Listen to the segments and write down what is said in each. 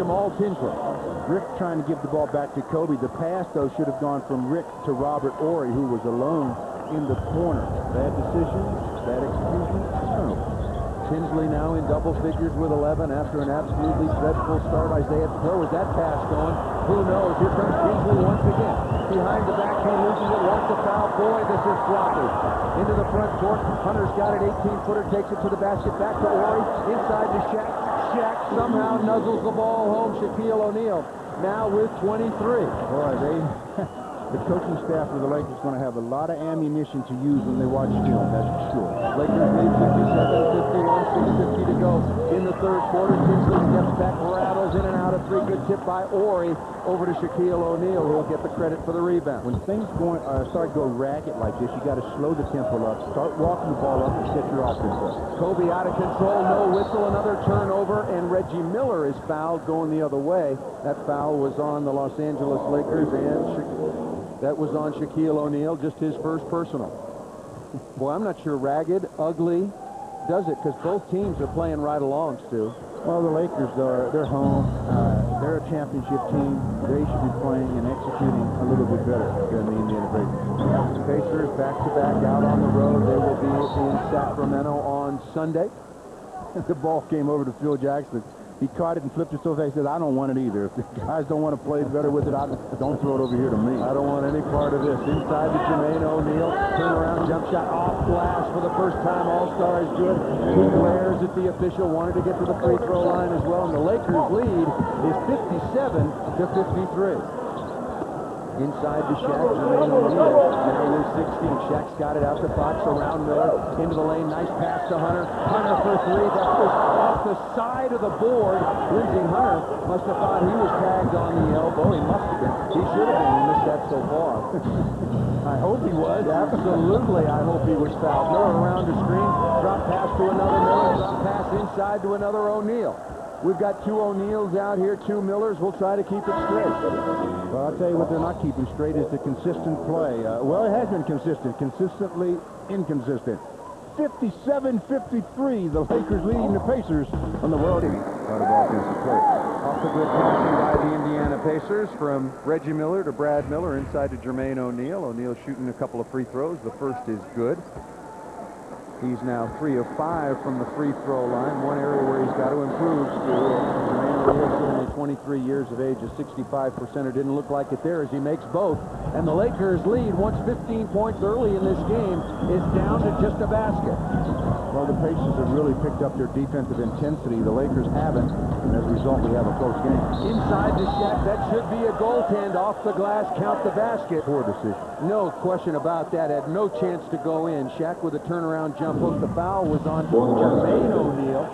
Jamal Tinsley. Rick trying to give the ball back to Kobe. The pass, though, should have gone from Rick to Robert Horry, who was alone in the corner. Bad decision, bad execution, turnover. Tinsley now in double figures with 11 after an absolutely dreadful start. Isaiah, where was that pass going? Who knows? Here comes Tinsley once again. Behind the back, he loses it, wants to foul. Boy, this is sloppy. Into the front court. Hunter's got it, 18-footer, takes it to the basket, back to Horry, inside to Shaq. Shaq somehow nuzzles the ball home. Shaquille O'Neal now with 23. Boy, the coaching staff of the Lakers is going to have a lot of ammunition to use when they watch film, that's for sure. Lakers lead 57-51, 6:50 to go in the third quarter. Tinsley steps back, rattles in and out. A pretty good tip by Horry over to Shaquille O'Neal, who will get the credit for the rebound. When things start to go ragged like this, you got to slow the tempo up, start walking the ball up, and set your offense up. Kobe out of control, no whistle, another turnover, and Reggie Miller is fouled going the other way. That foul was on the Los Angeles Lakers, and that was on Shaquille O'Neal, just his first personal. Boy, I'm not sure ragged, ugly does it, because both teams are playing right along, Stu. Well, the Lakers, they're home. They're a championship team. They should be playing and executing a little bit better than the Indiana Pacers. Pacers back-to-back out on the road. They will be in Sacramento on Sunday. The ball came over to Phil Jackson. He caught it and flipped it so fast. He said, I don't want it either. If the guys don't want to play better with it, don't throw it over here to me. I don't want any part of this. Inside to Jermaine O'Neal. Turnaround jump shot off glass for the first time. All-Star is good. He glares at the official. Wanted to get to the free throw line as well. And the Lakers lead is 57-53. Inside to Shaq, Jermaine O'Neal. Now with 16. Shaq's got it out to Fox, around Miller, into the lane. Nice pass to Hunter. Hunter for three. That was off the side of the board. Lindsey Hunter must have thought he was tagged on the elbow. He must have been. He should have been. He missed that so far. I hope he was. Absolutely, I hope he was fouled. Miller around the screen. Drop pass to another Miller. Drop pass inside to another O'Neal. We've got two O'Neals out here, two Millers. We'll try to keep it straight. Well, I'll tell you what they're not keeping straight is the consistent play. Well, it has been consistent, consistently inconsistent. 57-53, the Lakers leading the Pacers on the road. Out of offensive play. Off the good passing by the Indiana Pacers from Reggie Miller to Brad Miller, inside to Jermaine O'Neal. O'Neal shooting a couple of free throws. The first is good. He's now 3 of 5 from the free throw line. One area where he's got to improve. Jermaine O'Neal, only 23 years of age, a 65%er. Didn't look like it there as he makes both. And the Lakers lead, once 15 points early in this game, is down to just a basket. Well, the Pacers have really picked up their defensive intensity. The Lakers haven't, and as a result, we have a close game. Inside to Shaq, that should be a goaltend. Off the glass, count the basket. Poor decision. No question about that. Had no chance to go in. Shaq with a turnaround jump hook. The foul was on Jermaine O'Neal.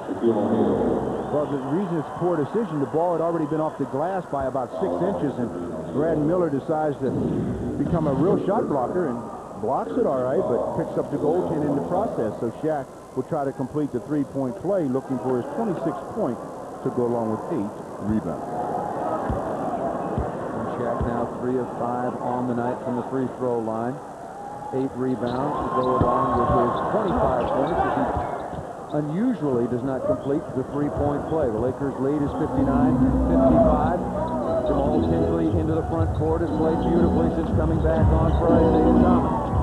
Well, the reason it's a poor decision, the ball had already been off the glass by about 6 inches, and Brad Miller decides to become a real shot blocker and blocks it all right, but picks up the goaltend in the process. So Shaq will try to complete the three-point play, looking for his 26th point to go along with 8 rebounds. And Shaq now 3 of 5 on the night from the free throw line. 8 rebounds to go along with his 25 points as he unusually does not complete the three-point play. The Lakers lead is 59-55. Jamal Tinsley into the front court has played beautifully since coming back on for Isaiah Thomas.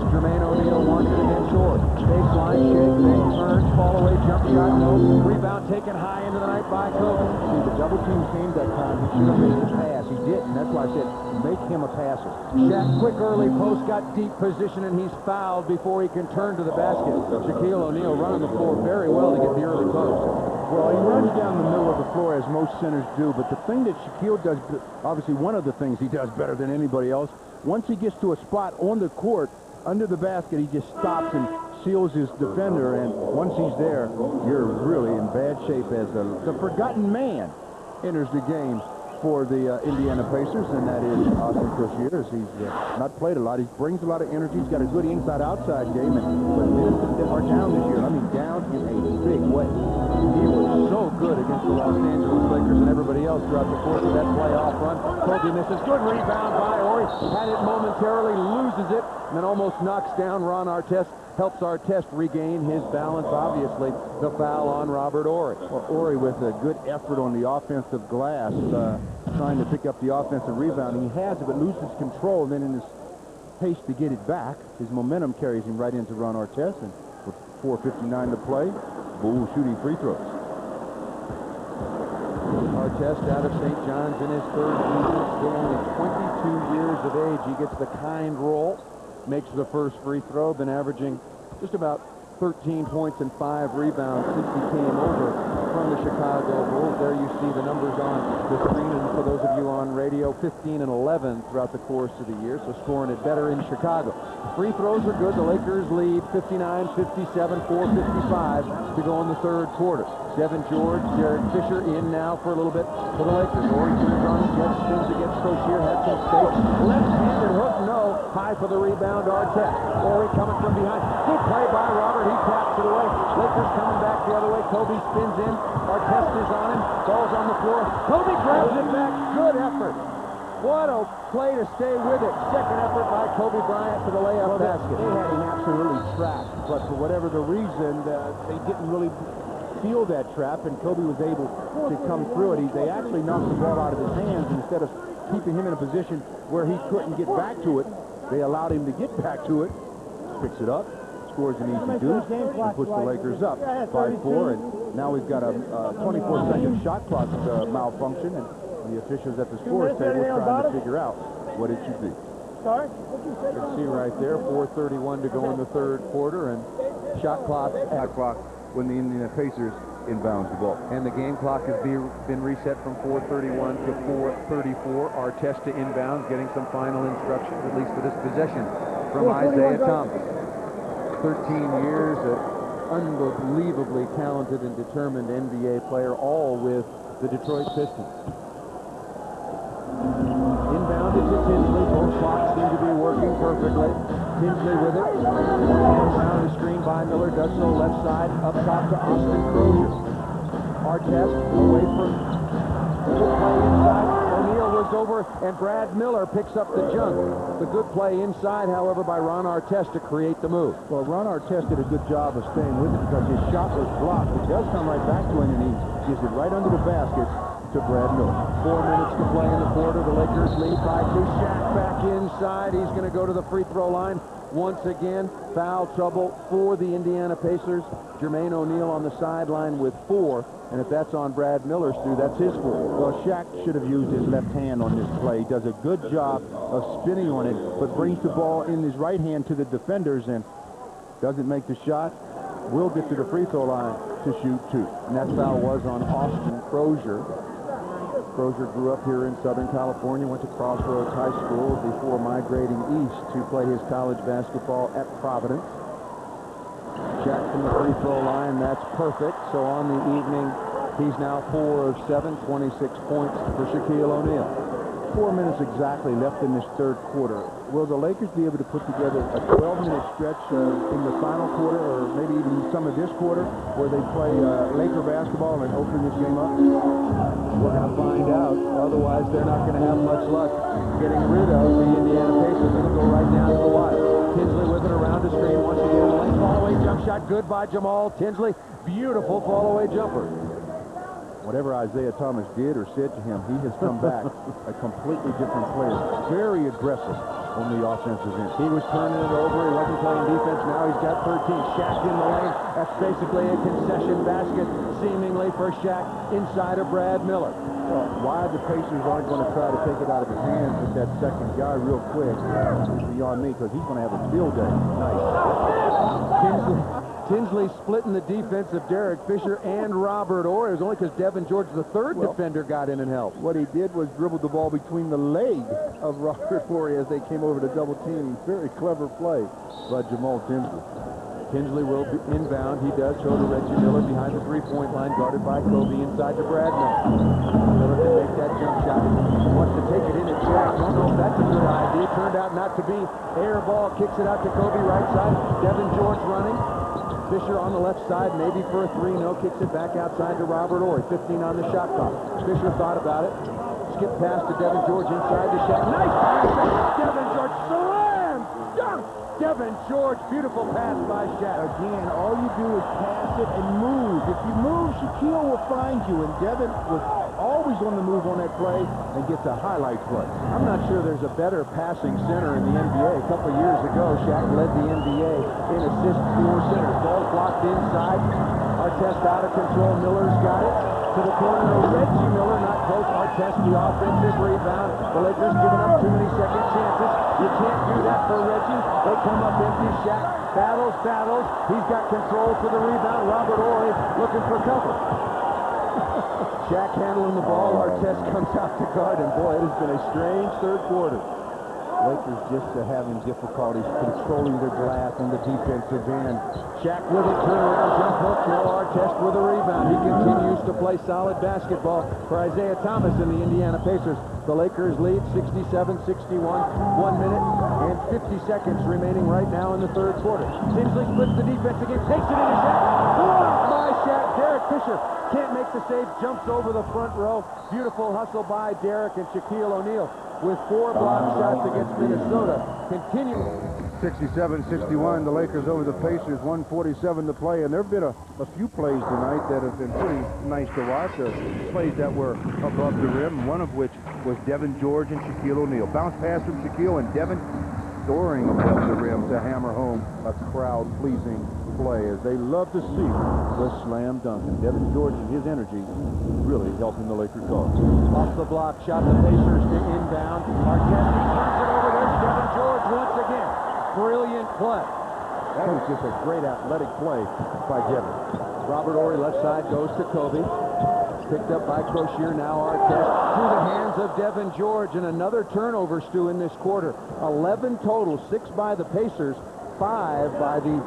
Jermaine O'Neal wants it again short. Baseline, shake, make, turns, fall away, jump shot, no. Rebound taken high into the night by Kobe. See, the double team came that time. He should have made the pass. He didn't. That's why I said, make him a passer. Shaq, quick early post, got deep position, and he's fouled before he can turn to the basket. Shaquille O'Neal running the floor very well to get the early post. Well, he runs down the middle of the floor as most centers do, but the thing that Shaquille does, obviously one of the things he does better than anybody else, once he gets to a spot on the court, under the basket, he just stops and seals his defender, and once he's there, you're really in bad shape as the forgotten man enters the game for the Indiana Pacers, and that is Austin Crocier. He's not played a lot. He brings a lot of energy. He's got a good inside-outside game, but Minnesota are down this year. I mean, down in a big way. He was so good against the Los Angeles Lakers and everybody else throughout the course of that playoff run. Kobe misses. Good rebound by Horry. Had it momentarily, loses it. and then almost knocks down Ron Artest. Helps Artest regain his balance. Obviously, the foul on Robert Horry. Well, Horry with a good effort on the offensive glass, trying to pick up the offensive rebound. He has it, but loses control. And then in his pace to get it back, his momentum carries him right into Ron Artest. And with 4:59 to play, Bull shooting free throws. Artest out of St. John's in his third season, still only 22 years of age. He gets the kind roll, makes the first free throw, been averaging just about 13 points and 5 rebounds since he came over from the Chicago Bulls. There you see the numbers on the screen, and for those of you on radio, 15 and 11 throughout the course of the year, so scoring it better in Chicago. Free throws are good. The Lakers lead 59-57, 4:55 to go in the third quarter. Devin George, Derek Fisher in now for a little bit for the Lakers. Horry turns on his jet, spins against Cochier, had some space. Left-handed hook, no. High for the rebound, Artest. Horry coming from behind. Good play by Robert. He taps it away. Lakers coming back the other way. Kobe spins in. Artest is on him. Ball's on the floor. Kobe grabs it back. Good effort. What a play to stay with it. Second effort by Kobe Bryant for the layup basket. They had him absolutely trapped, but for whatever the reason, they didn't really feel that trap, and Kobe was able to come through it. They actually knocked the ball out of his hands, and instead of keeping him in a position where he couldn't get back to it, they allowed him to get back to it. Picks it up, scores an easy deuce, and puts the Lakers up 5-4, and now we've got a 24-second shot clock malfunction, and the officials at the scores table trying to figure out what it should be. Sorry? You can see right there, 4:31 to go in the third quarter, and shot clock When the Indiana Pacers inbounds the ball. And the game clock has been reset from 4:31 to 4:34. Artest to inbounds, getting some final instructions, at least for this possession, from Isaiah Thomas. 13 years, an unbelievably talented and determined NBA player, all with the Detroit Pistons. Inbounded to Tinsley. Both clocks seem to be working perfectly. Tinsley with it. Around the screen by Miller. Does so left side. Up top to Austin Crozier. Artest away from the play inside. O'Neal was over, and Brad Miller picks up the jump. The good play inside, however, by Ron Artest to create the move. Well, Ron Artest did a good job of staying with it because his shot was blocked. It does come right back to him, and he gives it right under the basket to Brad Miller. 4 minutes to play in the quarter. The Lakers lead by 2. Shaq back inside. He's going to go to the free throw line once again. Foul trouble for the Indiana Pacers. Jermaine O'Neal on the sideline with 4. And if that's on Brad Miller's through, that's his 4. Well, Shaq should have used his left hand on this play. He does a good job of spinning on it, but brings the ball in his right hand to the defenders and doesn't make the shot. Will get to the free throw line to shoot 2. And that foul was on Austin Crozier. Crozier grew up here in Southern California, went to Crossroads High School before migrating east to play his college basketball at Providence. Shaq from the free throw line, that's perfect. So on the evening, he's now 4 of 7, 26 points for Shaquille O'Neal. 4 minutes exactly left in this third quarter. Will the Lakers be able to put together a 12-minute stretch in the final quarter, or maybe even some of this quarter, where they play Laker basketball and open this game up? We're going to find out. Otherwise, they're not going to have much luck getting rid of the Indiana Pacers. It'll go right down to the wire. Tinsley with it around the screen once again. Lane fall-away jump shot. Good by Jamal Tinsley. Beautiful fall-away jumper. Whatever Isaiah Thomas did or said to him, he has come back a completely different player. Very aggressive on the offensive end. He was turning it over. He wasn't playing defense. Now he's got 13. Shaq in the lane. That's basically a concession basket, seemingly for Shaq inside of Brad Miller. Well, why the Pacers aren't going to try to take it out of his hands with that second guy real quick is beyond me, because he's going to have a field day. Tinsley splitting the defense of Derek Fisher and Robert Horry. It was only because Devin George, the third defender, got in and helped. What he did was dribble the ball between the leg of Robert Horry as they came over to double team. Very clever play by Jamal Tinsley. Tinsley will be inbound. He does show to Reggie Miller behind the three-point line, guarded by Kobe inside to Brad Miller. Miller can make that jump shot. Wants to take it in at Shaq. Don't know if that's a good idea. Turned out not to be. Air ball, kicks it out to Kobe right side. Devin George running. Fisher on the left side, maybe for a 3. No, kicks it back outside to Robert Horry. 15 on the shot clock. Fisher thought about it. Skip pass to Devin George inside to Shaq. Nice pass. Devin George slams. Dunk. Devin George, beautiful pass by Shaq. Again, all you do is pass it and move. If you move, Shaquille will find you, and Devin was always on the move on that play and gets a highlight play. I'm not sure there's a better passing center in the NBA. A couple of years ago, Shaq led the NBA in assists for centers. Ball blocked inside. Artest out of control. Miller's got it. To the corner of Reggie Miller, not close. Artest, the offensive rebound. The Lakers giving up too many second chances. You can't do that for Reggie. They come up empty. Shaq battles. He's got control for the rebound. Robert Horry looking for cover. Shaq handling the ball. Artest comes out to guard him. Boy, it has been a strange third quarter. Lakers just having difficulties controlling their glass on the defensive end. Shaq with it, turnaround jump hook. No Artest with a rebound. He continues to play solid basketball for Isaiah Thomas and the Indiana Pacers. The Lakers lead 67-61. 1 minute and 50 seconds remaining right now in the third quarter. Tinsley splits the defense again, takes it into Shaq. Blocked by Shaq. Derek Fisher can't make the save, jumps over the front row. Beautiful hustle by Derek and Shaquille O'Neal with 4 block shots against Minnesota. Continue. 67-61, the Lakers over the Pacers, 1:47 to play, and there have been a few plays tonight that have been pretty nice to watch. Plays that were above the rim, one of which was Devin George and Shaquille O'Neal. Bounce pass from Shaquille, and Devin soaring above the rim to hammer home a crowd-pleasing play, as they love to see the slam dunk. And Devin George and his energy really helping the Lakers cause. Off the block, shot the Pacers to inbound. Artest turns it over. There's Devin George once again. Brilliant play. That was just a great athletic play by Devin. Robert Horry left side goes to Kobe. Picked up by Crozier. Now Artest through the hands of Devin George, and another turnover, Stu, in this quarter. 11 total, 6 by the Pacers, 5 by the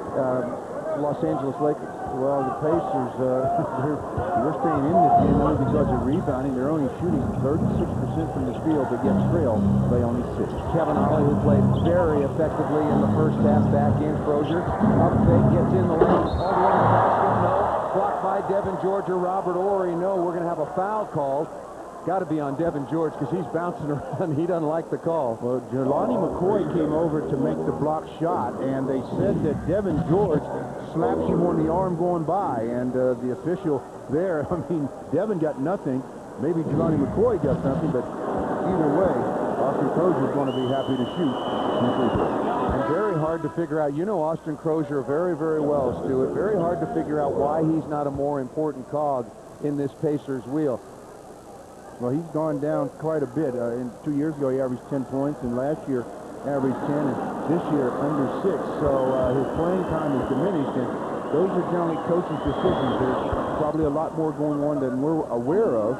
Los Angeles Lakers. Well, the Pacers, they're staying in this game only because of rebounding. They're only shooting 36% from the field against Trail. They only 6. Kevin Ollie, who played very effectively in the first half, back in. Crozier up fake, gets in the lane, all the way to the basket. No. Blocked by Devin George or Robert Horry. No, we're going to have a foul called. Got to be on Devin George because he's bouncing around. He doesn't like the call. Well, Jelani McCoy came over to make the block shot, and they said that Devin George slaps him on the arm going by, and the official there, I mean, Devin got nothing. Maybe Jelani McCoy got something, but either way, Austin Crozier is going to be happy to shoot. And very hard to figure out. You know Austin Crozier very, very well, Stuart. Very hard to figure out why he's not a more important cog in this Pacers wheel. Well, he's gone down quite a bit. 2 years ago, he averaged 10 points, and last year averaged 10, and this year under 6. So his playing time is diminished, and those are generally coach's decisions. There's probably a lot more going on than we're aware of,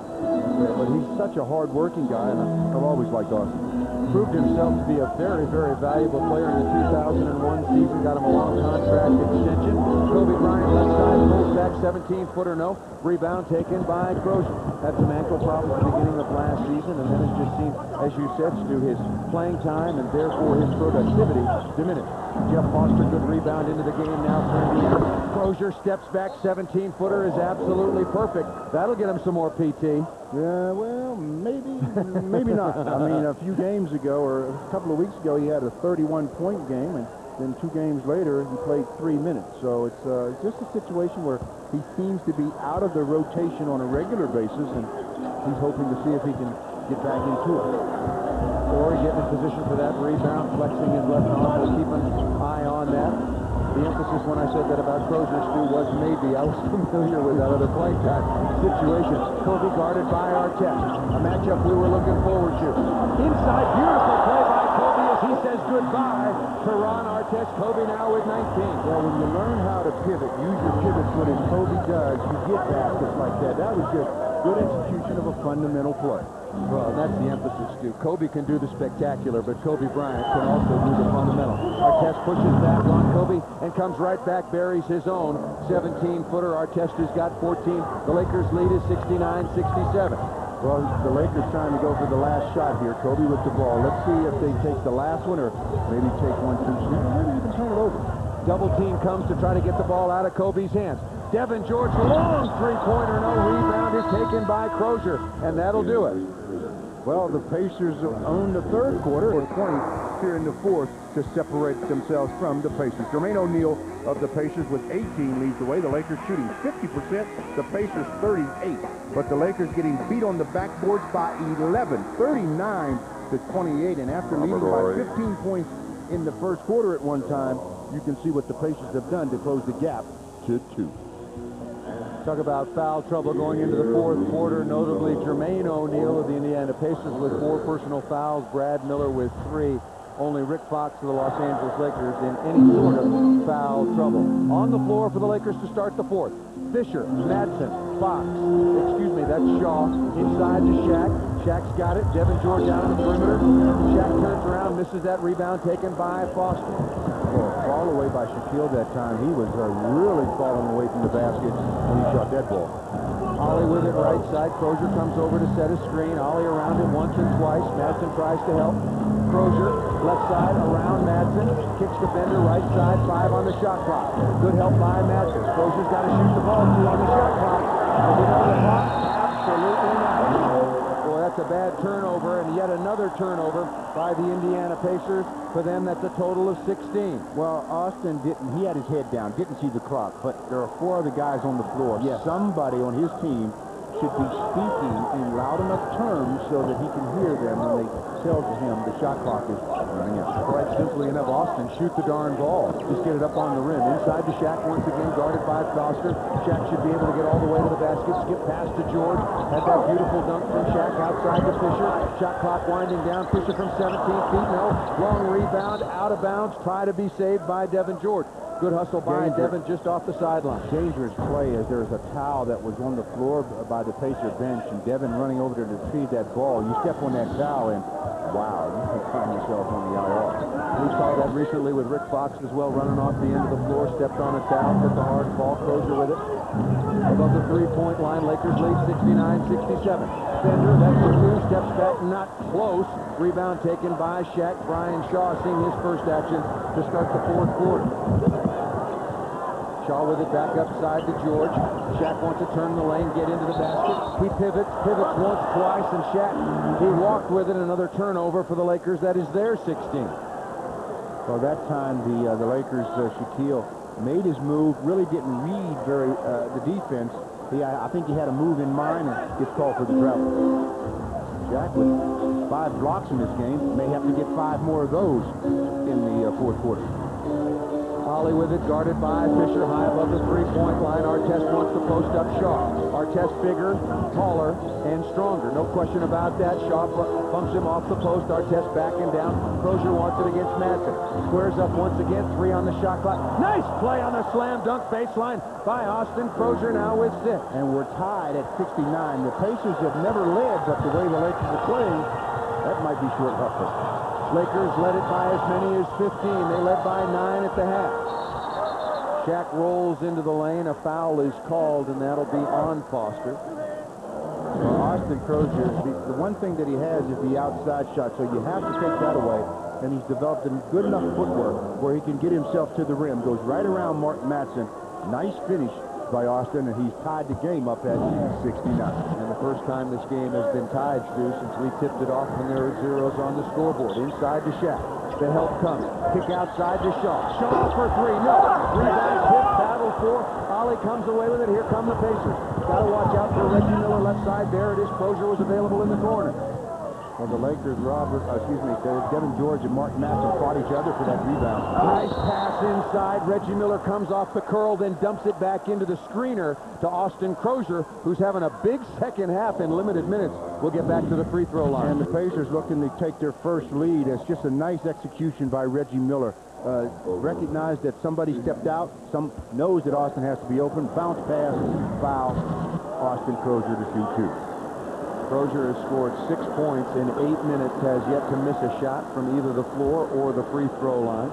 but he's such a hard-working guy, and I've always liked Austin. Proved himself to be a very, very valuable player in the 2001 season. Got him a long contract extension. Kobe Bryant left side, pulls back, 17-footer, no. Rebound taken by Crozier. Had some ankle problems at the beginning of last season, and then has just seen, as you said, Stu, his playing time and therefore his productivity diminish. Jeff Foster, good rebound into the game now for Indiana. Crozier steps back, 17-footer is absolutely perfect. That'll get him some more PT. Yeah, well, maybe not. I mean, a few games ago, or a couple of weeks ago, he had a 31-point game, and then 2 games later, he played 3 minutes. So it's just a situation where he seems to be out of the rotation on a regular basis, and he's hoping to see if he can get back into it. Or getting in position for that rebound, flexing his left arm. We'll keep an eye on that. The emphasis when I said that about Crozier, Stu, was maybe. I was familiar with that other playing time situation. Kobe guarded by Artest. A matchup we were looking forward to. Inside, beautiful play by Kobe as he says goodbye to Ron Artest. Kobe now with 19. Well, when you learn how to pivot, use your pivot foot, as Kobe does, you get baskets like that. That was just good execution of a fundamental play. Well, that's the emphasis, Stu. Kobe can do the spectacular, but Kobe Bryant can also do the fundamental. Artest pushes back on Kobe and comes right back, buries his own 17-footer. Artest has got 14. The Lakers lead is 69-67. Well, the Lakers trying to go for the last shot here. Kobe with the ball. Let's see if they take the last one or maybe take one too soon. Maybe even turn it over. Double team comes to try to get the ball out of Kobe's hands. Devin George, long three-pointer, no rebound is taken by Crozier, and that'll do it. Well, the Pacers own the third quarter, or 20 here in the fourth, to separate themselves from the Pacers. Jermaine O'Neal of the Pacers with 18 leads the way. The Lakers shooting 50%, the Pacers 38. But the Lakers getting beat on the backboards by 11, 39-28. And after leading by 15 points in the first quarter at one time, you can see what the Pacers have done to close the gap to 2. Talk about foul trouble going into the fourth quarter, notably Jermaine O'Neal of the Indiana Pacers with 4 personal fouls, Brad Miller with 3. Only Rick Fox of the Los Angeles Lakers in any sort of foul trouble. On the floor for the Lakers to start the fourth. Fisher, Madsen, Fox, excuse me, that's Shaw, inside to Shaq. Shaq's got it. Devin George out on the perimeter. Shaq turns around, misses that rebound taken by Foster. Fall away by Shaquille that time. He was really falling away from the basket when he shot that ball. Ollie with it right side. Crozier comes over to set a screen. Ollie around it once and twice. Madsen tries to help. Crozier, left side, around Madsen. Kicks the bender, right side, 5 on the shot clock. Good help by Madsen. Crozier's got to shoot the ball, 2 on the shot clock. Does he know the clock? Absolutely not. Boy, that's a bad turnover, and yet another turnover by the Indiana Pacers. For them, that's a total of 16. Well, Austin didn't, he had his head down, didn't see the clock, but there are 4 other guys on the floor. Yes. Somebody on his team should be speaking in loud enough terms so that he can hear them when they tell him the shot clock is running out. Quite simply enough, Austin, shoot the darn ball. Just get it up on the rim. Inside to Shaq once again, guarded by Foster. Shaq should be able to get all the way to the basket, skip past to George. Had that beautiful dunk from Shaq outside to Fisher. Shot clock winding down. Fisher from 17 feet, no. Long rebound, out of bounds. Try to be saved by Devin George. Good hustle by Devin just off the sideline. Dangerous play as there was a towel that was on the floor by the Pacer bench, and Devin running over to retrieve that ball. You step on that towel and, wow, you can find yourself on the IR. We saw that recently with Rick Fox as well, running off the end of the floor, stepped on a towel, hit the hard ball, Crozier with it. Above the three-point line, Lakers lead 69-67. Bender, that's the 2, steps back, not close. Rebound taken by Shaq. Brian Shaw seeing his first action to start the fourth quarter. Shaw with it back upside to George. Shaq wants to turn the lane, get into the basket. He pivots once, twice, and Shaq, he walked with it. Another turnover for the Lakers. That is their 16. Well, that time the Lakers, Shaquille, made his move, really didn't read the defense. I think he had a move in mind and gets called for the travel. Shaq with 5 blocks in this game, may have to get 5 more of those in the fourth quarter. Ollie with it, guarded by Fisher, high above the three-point line. Artest wants to post up Shaw. Artest bigger, taller, and stronger. No question about that. Shaw bumps him off the post. Artest backing down. Crozier wants it against Madsen. Squares up once again. 3 on the shot clock. Nice play on the slam dunk baseline by Austin. Crozier now with 6. And we're tied at 69. The Pacers have never led, but the way the Lakers are playing, that might be short-hustled. Lakers led it by as many as 15. They led by 9 at the half. Shaq rolls into the lane. A foul is called, and that'll be on Foster. Well, Austin Crozier, the one thing that he has is the outside shot, so you have to take that away. And he's developed a good enough footwork where he can get himself to the rim. Goes right around Mark Madsen. Nice finish by Austin, and he's tied the game up at 69. And the first time this game has been tied, Stu, since we tipped it off when there were zeros on the scoreboard. Inside to Shaq. The help comes. Kick outside to Shaw. Shaw for 3. No. Rebound, tip, battle for. Ollie comes away with it. Here come the Pacers. Got to watch out for Reggie Miller left side. There it is. Crozier was available in the corner. Well, the Lakers, Devin George and Mark Madsen fought each other for that rebound. Nice pass inside. Reggie Miller comes off the curl, then dumps it back into the screener to Austin Crozier, who's having a big second half in limited minutes. We'll get back to the free throw line. And the Pacers looking to take their first lead. It's just a nice execution by Reggie Miller. Recognized that somebody stepped out. Some knows that Austin has to be open. Bounce pass, foul. Austin Crozier to shoot 2. Crozier has scored 6 points in 8 minutes, has yet to miss a shot from either the floor or the free throw line.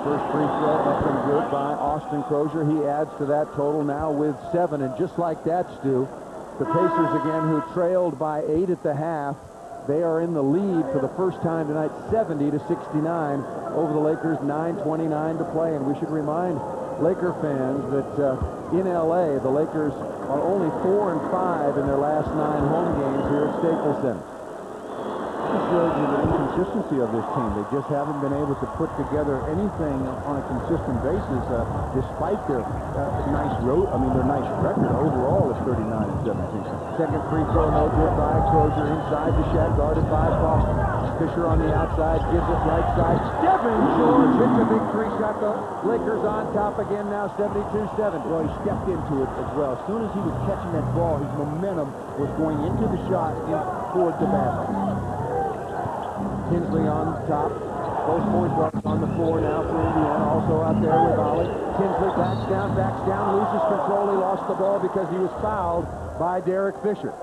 First free throw up and good by Austin Crozier. He adds to that total now with 7. And just like that, Stu, the Pacers again, who trailed by 8 at the half, they are in the lead for the first time tonight, 70-69 over the Lakers, 9:29 to play. And we should remind Laker fans that in L.A., the Lakers are only 4-5 in their last 9 home games here at Staples Center. It shows you the inconsistency of this team. They just haven't been able to put together anything on a consistent basis, despite their their nice record. Overall, it's 39-17. Second free throw, no good by Crozier. Inside the Shaq, guarded by Boston. Fisher on the outside, gives it right side. Devin George hits a big three-shot. The Lakers on top again now, 72-7. Well, he stepped into it as well. As soon as he was catching that ball, his momentum was going into the shot and toward the basket. Tinsley on top. Both point guards on the floor now for Indiana. Also out there with Ollie. Tinsley backs down, loses control. He lost the ball because he was fouled by Derek Fisher.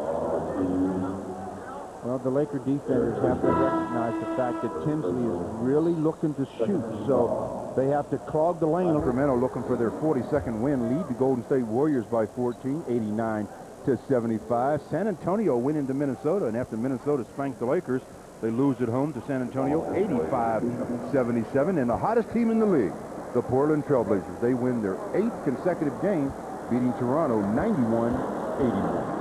Well, the Laker defenders have to recognize the fact that Tinsley is really looking to shoot, so they have to clog the lane. Sacramento looking for their 42nd win, lead the Golden State Warriors by 14, 89-75. San Antonio win into Minnesota, and after Minnesota spanked the Lakers, they lose at home to San Antonio, 85-77. And the hottest team in the league, the Portland Trailblazers, they win their 8th consecutive game, beating Toronto 91-81.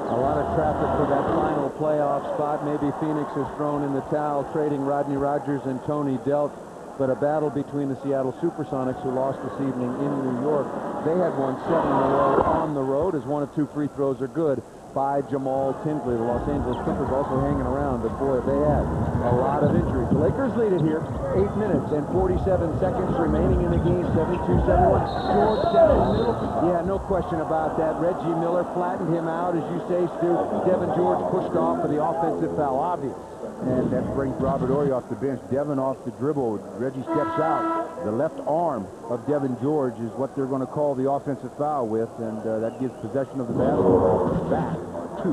A lot of traffic for that final playoff spot. Maybe Phoenix has thrown in the towel, trading Rodney Rogers and Tony Delk. But a battle between the Seattle Supersonics, who lost this evening in New York. They had won 7 in a row on the road, as 1 of 2 free throws are good by Jamal Tinsley. The Los Angeles Clippers also hanging around, but boy, they had a lot of injuries. The Lakers lead it here. 8 minutes and 47 seconds remaining in the game. 72-71. George down the middle. Yeah, no question about that. Reggie Miller flattened him out, as you say, Stu. Devin George pushed off for the offensive foul. Obvious. And that brings Robert Horry off the bench. Devin off the dribble. Reggie steps out. The left arm of Devin George is what they're going to call the offensive foul with, and that gives possession of the basketball back to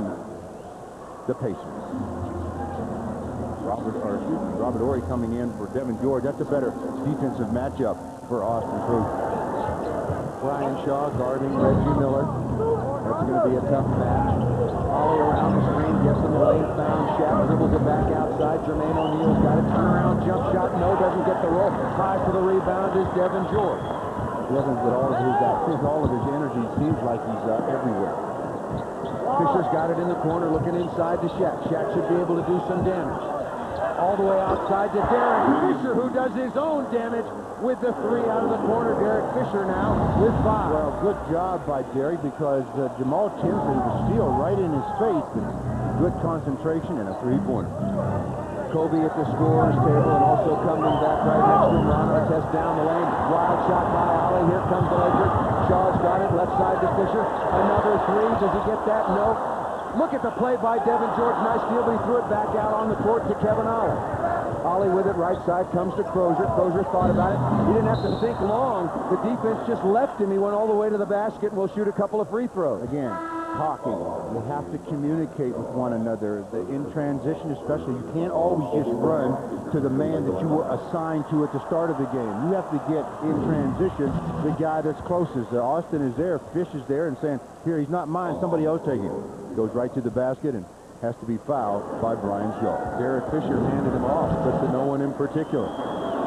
the Pacers. Robert Horry coming in for Devin George. That's a better defensive matchup for Austin Cruz. Brian Shaw guarding Reggie Miller. That's going to be a tough match. Ollie around the screen, gets in the lane, found Shaq, dribbles it back outside. Jermaine O'Neal's got it, turnaround jump shot, no, doesn't get the roll. High for the rebound is Devin George. Devin, with all of his energy, seems like he's everywhere. Fisher's got it in the corner, looking inside to Shaq. Shaq should be able to do some damage. All the way outside to Derek Fisher, who does his own damage with the 3 out of the corner. Derek Fisher now with 5. Well, good job by Derek, because Jamal Tinsley was still right in his face, and good concentration and a 3-pointer. Kobe at the scorer's table, and also coming back right next to him, Ron Artest down the lane. Wild shot by Ollie. Here comes the Lakers. Shaw's got it, left side to Fisher. Another 3. Does he get that? No. Look at the play by Devin George. Nice deal, but he threw it back out on the court to Kevin Ollie. Ollie with it, right side, comes to Crozier. Crozier thought about it. He didn't have to think long. The defense just left him. He went all the way to the basket, and will shoot a couple of free throws. Again, talking. You have to communicate with one another. In transition especially, you can't always just run to the man that you were assigned to at the start of the game. You have to get in transition the guy that's closest. Austin is there, Fish is there, and saying, here, he's not mine, somebody else take him. Goes right to the basket and has to be fouled by Brian Shaw. Derek Fisher handed him off, but to no one in particular.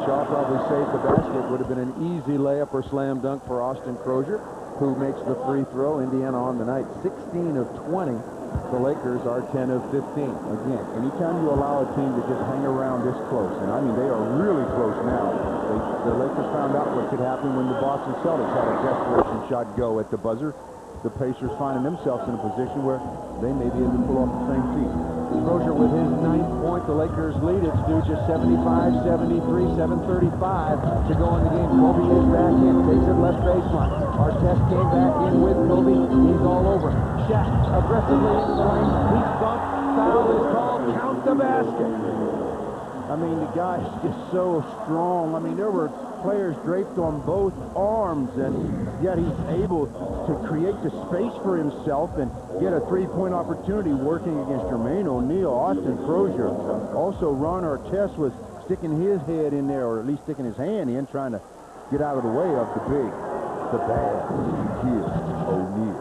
Shaw probably saved the basket. Would have been an easy layup or slam dunk for Austin Crozier, who makes the free throw. Indiana on the night, 16 of 20. The Lakers are 10 of 15. Again, anytime you allow a team to just hang around this close, and I mean, they are really close now. The Lakers found out what could happen when the Boston Celtics had a desperation shot go at the buzzer. The Pacers finding themselves in a position where they may be able to pull off the same feat. Crozier with his 9th point. The Lakers lead it. Stu, just 75-73, 7:35 to go in the game. Kobe is back in, takes it left baseline. Artest came back in with Kobe. He's all over. Shaq aggressively into the lane. He's bumped. Foul is called. Count the basket. I mean, the guy is just so strong. I mean, there were players draped on both arms, and yet he's able to create the space for himself and get a 3-point opportunity working against Jermaine O'Neal, Austin Crozier. Also, Ron Artest was sticking his head in there, or at least sticking his hand in, trying to get out of the way of the bad O'Neal.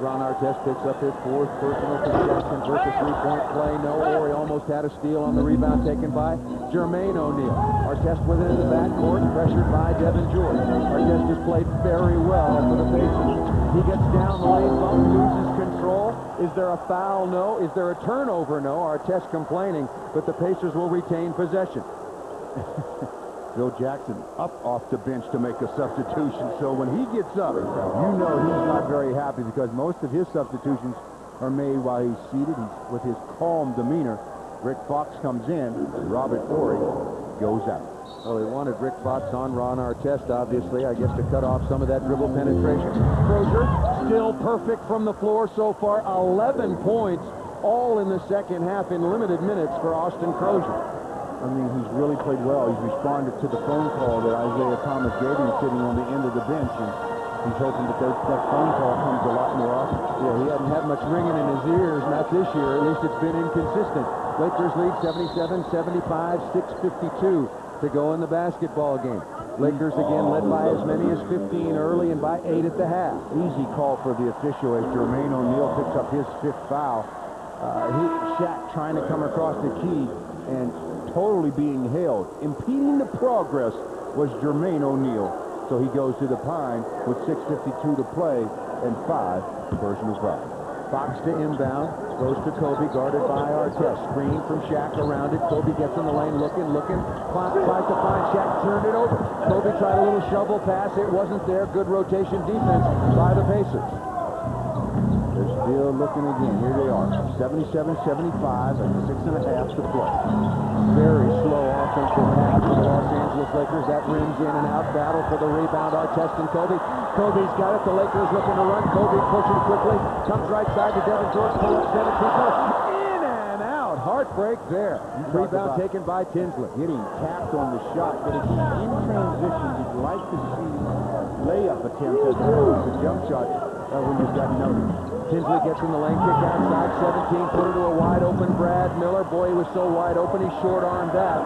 Ron Artest picks up his fourth personal possession. Converts a three-point play. No, or he almost had a steal on the rebound taken by Jermaine O'Neal. Artest with it in the backcourt, pressured by Devin George. Artest has played very well for the Pacers. He gets down the lane, bump, loses control. Is there a foul? No. Is there a turnover? No. Artest complaining, but the Pacers will retain possession. Bill Jackson up off the bench to make a substitution. So when he gets up, you know he's not very happy because most of his substitutions are made while he's seated. He's with his calm demeanor. Rick Fox comes in. Robert Horry goes out. Well, they wanted Rick Fox on Ron Artest, obviously, I guess, to cut off some of that dribble penetration. Crozier still perfect from the floor so far. 11 points, all in the second half in limited minutes for Austin Crozier. I mean, he's really played well. He's responded to the phone call that Isaiah Thomas gave him sitting on the end of the bench, and he's hoping that that phone call comes a lot more often. Yeah, he hadn't had much ringing in his ears, not this year. At least it's been inconsistent. Lakers lead 77-75, 6:52 to go in the basketball game. Lakers again led by as many as 15 early and by 8 at the half. Easy call for the official as Jermaine O'Neal picks up his 5th foul. Shaq trying to come across the key and totally being held. Impeding the progress was Jermaine O'Neal. So he goes to the pine with 6:52 to play and 5 personal fouls. Fox to inbound, goes to Kobe, guarded by Artest. Screen from Shaq around it. Kobe gets in the lane, looking, tries to find Shaq, turned it over. Kobe tried a little shovel pass. It wasn't there. Good rotation defense by the Pacers. They're still looking again. Here they are. 77-75 and 6.5 to play. Very slow offensive half for the Los Angeles Lakers. That rims in and out. Battle for the rebound. Artest and Kobe. Kobe's got it. The Lakers looking to run. Kobe pushing quickly. Comes right side to Devin George. Pull up 17. In and out. Heartbreak there. Rebound taken by Tinsley. Getting tapped on the shot. But it's in transition. You'd like to see layup attempts as opposed to jump shots when you've got notice. Tinsley gets in the lane, kick outside, 17, put it to a wide-open Brad Miller. Boy, he was so wide open, he short-armed that.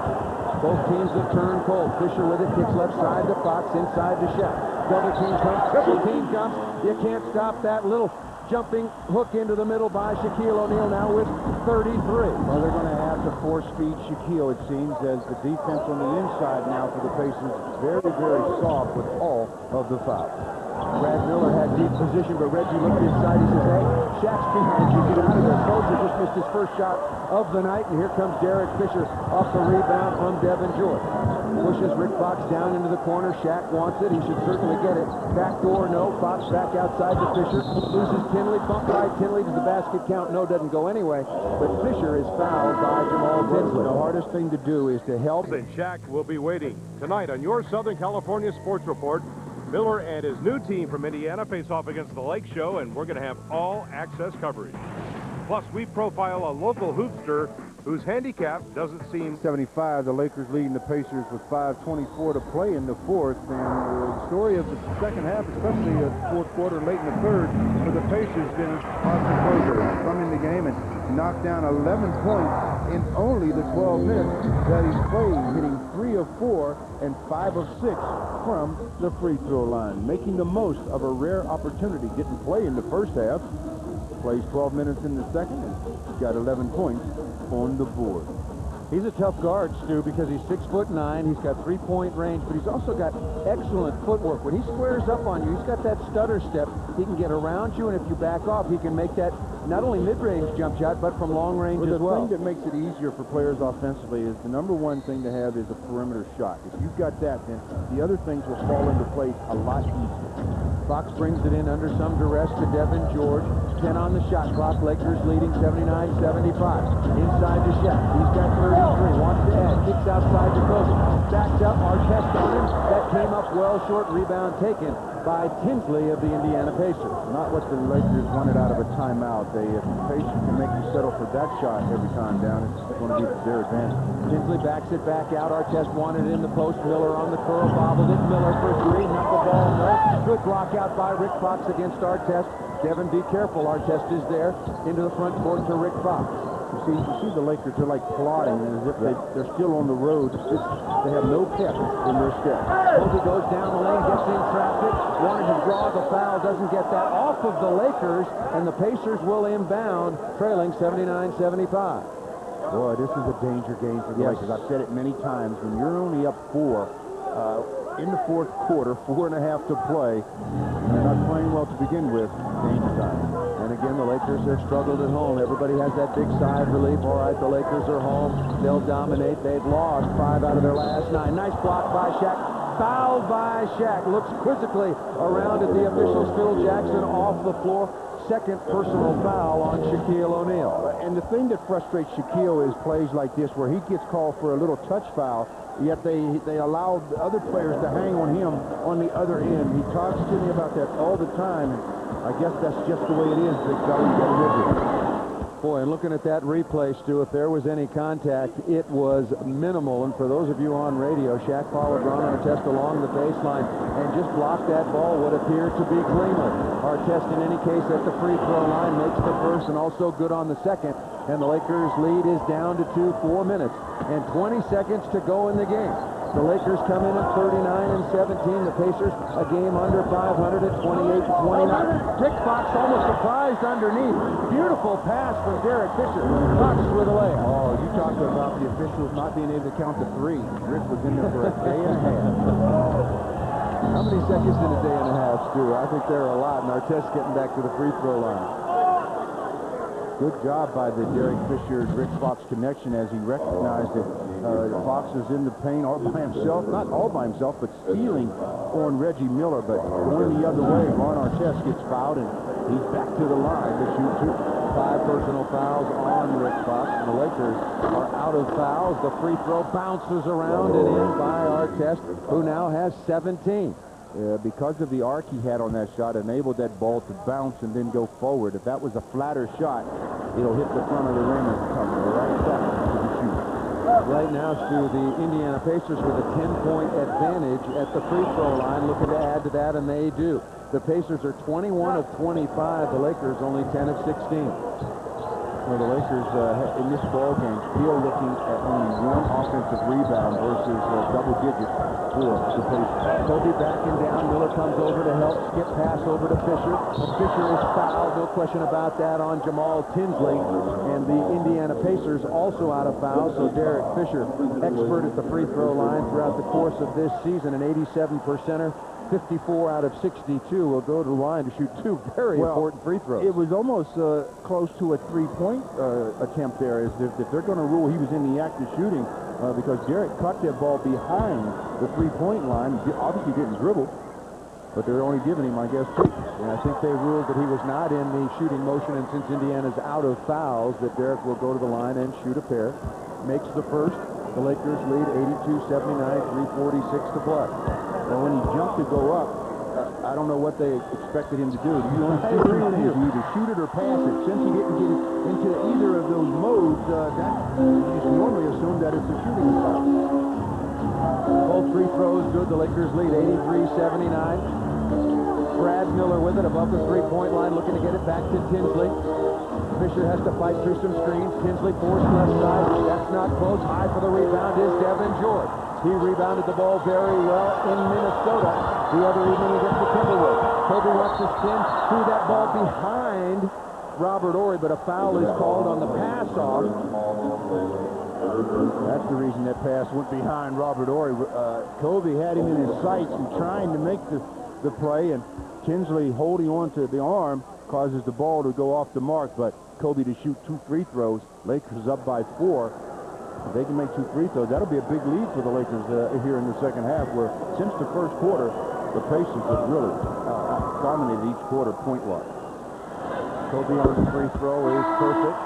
Both teams have turned cold. Fisher with it, kicks left side to Fox, inside to Shaq. Double team comes, triple team comes. You can't stop that little jumping hook into the middle by Shaquille O'Neal now with 33. Well, they're going to have to force-feed Shaquille, it seems, as the defense on the inside now for the Pacers very, very soft with all of the fouls. Brad Miller had deep position, but Reggie looked inside. He says, hey, Shaq's behind you. Get out of there. Crozier just missed his first shot of the night, and here comes Derek Fisher off the rebound from Devin George. Pushes Rick Fox down into the corner. Shaq wants it. He should certainly get it. Back door, no. Fox back outside to Fisher. Loses Tinley. Bump by Tinley. Does the basket count? No, doesn't go anyway. But Fisher is fouled by Jamal Tinsley. The hardest thing to do is to help. And Shaq will be waiting. Tonight on your Southern California Sports Report, Miller and his new team from Indiana face off against the Lake Show, and we're going to have all-access coverage. Plus, we profile a local hoopster whose handicap doesn't seem... 75, the Lakers leading the Pacers with 5:24 to play in the fourth. And the story of the second half, especially the fourth quarter, late in the third, for the Pacers, been Austin Crozier come in the game and knocked down 11 points in only the 12 minutes that he's played, hitting 3 of 4 and 5 of 6 from the free throw line, making the most of a rare opportunity. Didn't play in the first half, plays 12 minutes in the second, and got 11 points on the board. He's a tough guard, Stu, because he's 6'9". He's got three-point range, but he's also got excellent footwork. When he squares up on you, he's got that stutter step. He can get around you, and if you back off, he can make that not only mid-range jump shot, but from long range as well. The thing that makes it easier for players offensively is the number one thing to have is a perimeter shot. If you've got that, then the other things will fall into place a lot easier. Fox brings it in under some duress to Devin George. 10 on the shot clock. Lakers leading 79-75. Inside to Shaq. He's got 33. Wants to add. Kicks outside to Kobe. Backed up. Artest on him. That came up well short. Rebound taken by Tinsley of the Indiana Pacers. Not what the Lakers wanted out of a timeout. If the Pacers can make you settle for that shot every time down, it's going to be to their advantage. Tinsley backs it back out. Artest wanted it in the post. Miller on the curl. Bobbled it. Miller for three. Not the ball. No. Good block out by Rick Fox against Artest. Devin, be careful. Artest is there into the front court to Rick Fox. You see the Lakers are like plodding as if they're still on the road. They have no pep in their step. Kobe goes down the lane, gets in traffic, wanted to draw the foul, doesn't get that off of the Lakers, and the Pacers will inbound, trailing 79-75. Boy, this is a danger game for the Lakers. I've said it many times. When you're only up 4 in the fourth quarter, 4.5 to play, and they're not playing well to begin with, danger time. And again, the Lakers have struggled at home. Everybody has that big sigh of relief. All right, the Lakers are home. They'll dominate. They've lost 5 out of their last 9. Nice block by Shaq. Fouled by Shaq. Looks quizzically around at the officials. Phil Jackson off the floor. Second personal foul on Shaquille O'Neal. And the thing that frustrates Shaquille is plays like this where he gets called for a little touch foul, yet they allow the other players to hang on him on the other end. He talks to me about that all the time. I guess that's just the way it is, big fella. You got to live with it. Boy, and looking at that replay, Stu, if there was any contact, it was minimal. And for those of you on radio, Shaq followed Ron Artest along the baseline and just blocked that ball what appeared to be cleanly. Artest, in any case, at the free throw line, makes the first and also good on the second. And the Lakers' lead is down to 4 minutes and 20 seconds to go in the game. The Lakers come in at 39-17. The Pacers a game under 500 at 28-29. Rick Fox almost surprised underneath. Beautiful pass from Derek Fisher. Fox with a layup. Oh, you talking about the officials not being able to count to 3. Rick was in there for a day and a half. How many seconds in a day and a half, Stu? I think there are a lot, and Artest getting back to the free throw line. Good job by the Derek Fisher-Rick Fox connection as he recognized that Fox is in the paint all by himself. Not all by himself, but stealing on Reggie Miller. But going the other way, Ron Artest gets fouled, and he's back to the line to shoot 2. 5 personal fouls on Rick Fox. The Lakers are out of fouls. The free throw bounces around and in by Artest, who now has 17. Because of the arc he had on that shot, enabled that ball to bounce and then go forward. If that was a flatter shot, it'll hit the front of the rim and come right back to the shooter. Right now, Stu, the Indiana Pacers with a 10-point advantage at the free throw line, looking to add to that, and they do. The Pacers are 21 of 25. The Lakers only 10 of 16. Well, the Lakers in this ball game still looking at only 1 offensive rebound versus double digits for the Pacers. Kobe backing down. Miller comes over to help. Skip pass over to Fisher. Fisher is fouled. No question about that on Jamal Tinsley. And the Indiana Pacers also out of foul. So Derek Fisher, expert at the free throw line throughout the course of this season, an 87%er. 54 out of 62 will go to the line to shoot 2 very important free throws. It was almost close to a 3-point attempt there, as if they're going to rule he was in the act of shooting, because Derek caught that ball behind the 3-point line. Obviously didn't dribble, but they're only giving him, I guess, 2. And I think they ruled that he was not in the shooting motion, and since Indiana's out of fouls, that Derek will go to the line and shoot a pair. Makes the first. The Lakers lead 82-79, 3:46 to play. Well, when he jumped to go up, I don't know what they expected him to do. You either shoot it or pass it. Since he didn't get into either of those modes, you just normally assume that it's a shooting foul. Both free throws good. The Lakers lead 83-79. Brad Miller with it above the 3-point line, looking to get it back to Tinsley. Fisher has to fight through some screens. Tinsley forced left side. That's not close. High for the rebound is Devin George. He rebounded the ball very well in Minnesota the other evening against the Timberwolves. Kobe wants to spin threw that ball behind Robert Horry, but a foul is called on the pass off. That's the reason that pass went behind Robert Horry. Kobe had him in his sights and trying to make the play, and Tinsley holding on to the arm causes the ball to go off the mark, but Kobe to shoot 2 free throws. Lakers up by 4. If they can make 2 free throws, that'll be a big lead for the Lakers here in the second half, where since the first quarter, the Pacers have really dominated each quarter point-wise. Kobe on the free throw is perfect.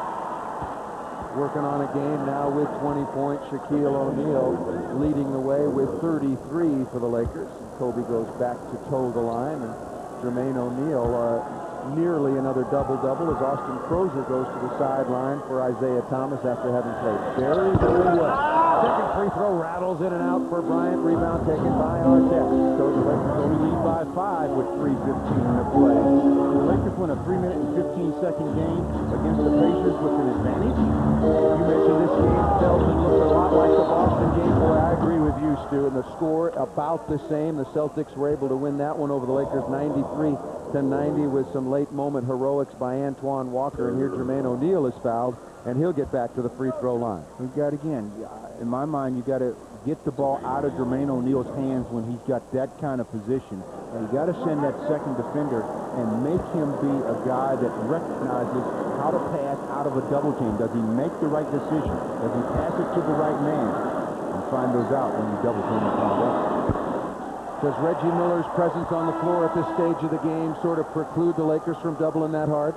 Working on a game now with 20 points. Shaquille O'Neal leading the way with 33 for the Lakers. Kobe goes back to toe the line, and Jermaine O'Neal nearly another double-double as Austin Crozier goes to the sideline for Isaiah Thomas after having played very, very well. Second free throw rattles in and out for Bryant. Rebound taken by Artest. So the Lakers only lead by 5 with 3:15 to play. The Lakers went a 3-minute and 15 second game against the Pacers with an advantage. You mentioned this game felt and looked a lot like the Boston game. Boy, I agree with you, Stu. And the score about the same. The Celtics were able to win that one over the Lakers 93-90 with some late moment heroics by Antoine Walker. And here Jermaine O'Neal is fouled, and he'll get back to the free throw line. You got, again, in my mind, you got to get the ball out of Jermaine O'Neal's hands when he's got that kind of position. And you got to send that second defender and make him be a guy that recognizes how to pass out of a double team. Does he make the right decision? Does he pass it to the right man? And find those out when you double team and find out. Does Reggie Miller's presence on the floor at this stage of the game sort of preclude the Lakers from doubling that hard?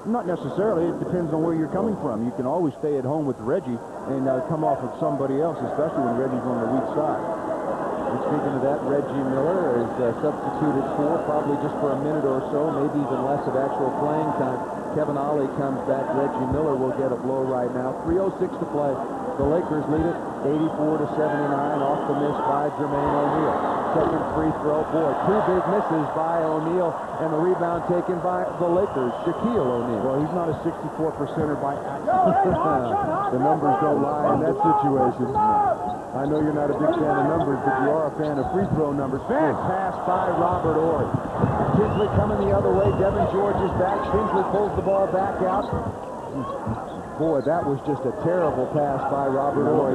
Not necessarily. It depends on where you're coming from. You can always stay at home with Reggie and come off with somebody else, especially when Reggie's on the weak side. And speaking of that, Reggie Miller is substituted for probably just for a minute or so, maybe even less of actual playing time. Kevin Ollie comes back. Reggie Miller will get a blow right now. 3:06 to play. The Lakers lead it 84-79 off the miss by Jermaine O'Neal. Second free throw. Boy, two big misses by O'Neal, and the rebound taken by the Lakers, Shaquille O'Neal. Well, he's not a 64%er by accident. The numbers don't lie in that situation. I know you're not a big fan of numbers, but you are a fan of free throw numbers. Bad pass by Robert Horry. Tinsley coming the other way. Devin George is back. Tinsley pulls the ball back out. Boy, that was just a terrible pass by Robert Horry.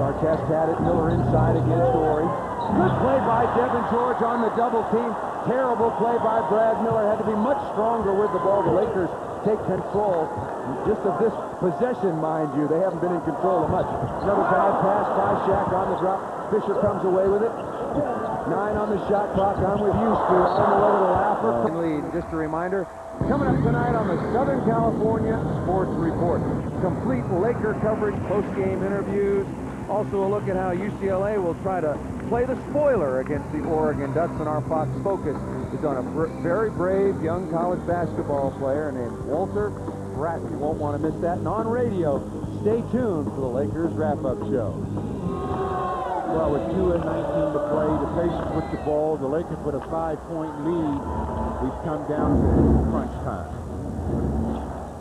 Artest had it. Miller inside against Horry. Good play by Devin George on the double team. Terrible play by Brad Miller. Had to be much stronger with the ball. The Lakers take control just of this possession, mind you. They haven't been in control of much. Another bad pass by Shaq on the drop. Fisher comes away with it. 9 on the shot clock. I'm with you, Stu. On the way to the Laffer. Lead. Just a reminder, coming up tonight on the Southern California Sports Report. Complete Laker coverage, post-game interviews. Also a look at how UCLA will try to play the spoiler against the Oregon Ducks, and our Fox focus is on a very brave young college basketball player named Walter Bratton. You won't want to miss that. And on radio, stay tuned for the Lakers wrap-up show. Well, with 2:19 to play, the Pacers with the ball, the Lakers with a 5-point lead. We've come down to crunch time.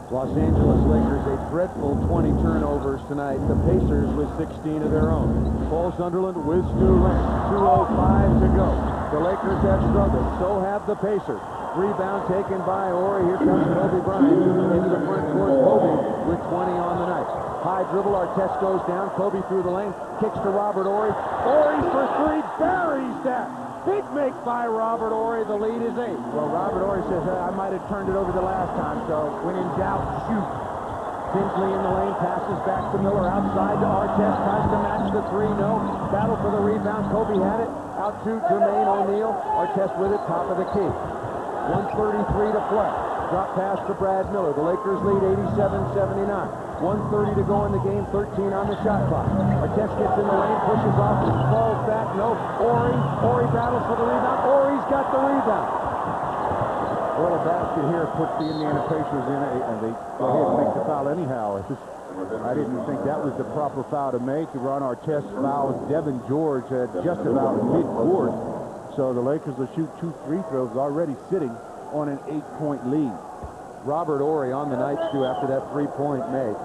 Los Angeles Lakers, a dreadful 20 turnovers tonight. The Pacers with 16 of their own. Paul Sunderland with Stu Lynch. 2:05 to go. The Lakers have struggled. So have the Pacers. Rebound taken by Horry. Here comes Kobe Bryant into the front court. Kobe with 20 on the night. High dribble. Artest goes down. Kobe through the lane. Kicks to Robert Horry. Horry for three. Buries that. Big make by Robert Horry. The lead is 8. Well, Robert Horry says, I might have turned it over the last time, so when in doubt, shoot. Tinsley in the lane, passes back to Miller, outside to Artest, tries to match the 3, no. Battle for the rebound. Kobe had it. Out to Jermaine O'Neal. Artest with it, top of the key. 1:33 to play. Drop pass to Brad Miller. The Lakers lead 87-79. 1:30 to go in the game, 13 on the shot clock. Artest gets in the lane, pushes off, falls back, no. Horry battles for the rebound. Horry's got the rebound. Well, a basket here puts the Indiana Pacers in, and they go ahead and make the foul anyhow. I didn't think that was the proper foul to make. Ron Artest fouls Devin George at just about mid-court. So the Lakers will shoot 2 free throws, already sitting on an 8-point lead. Robert Horry on the night, Stu, after that 3-point make.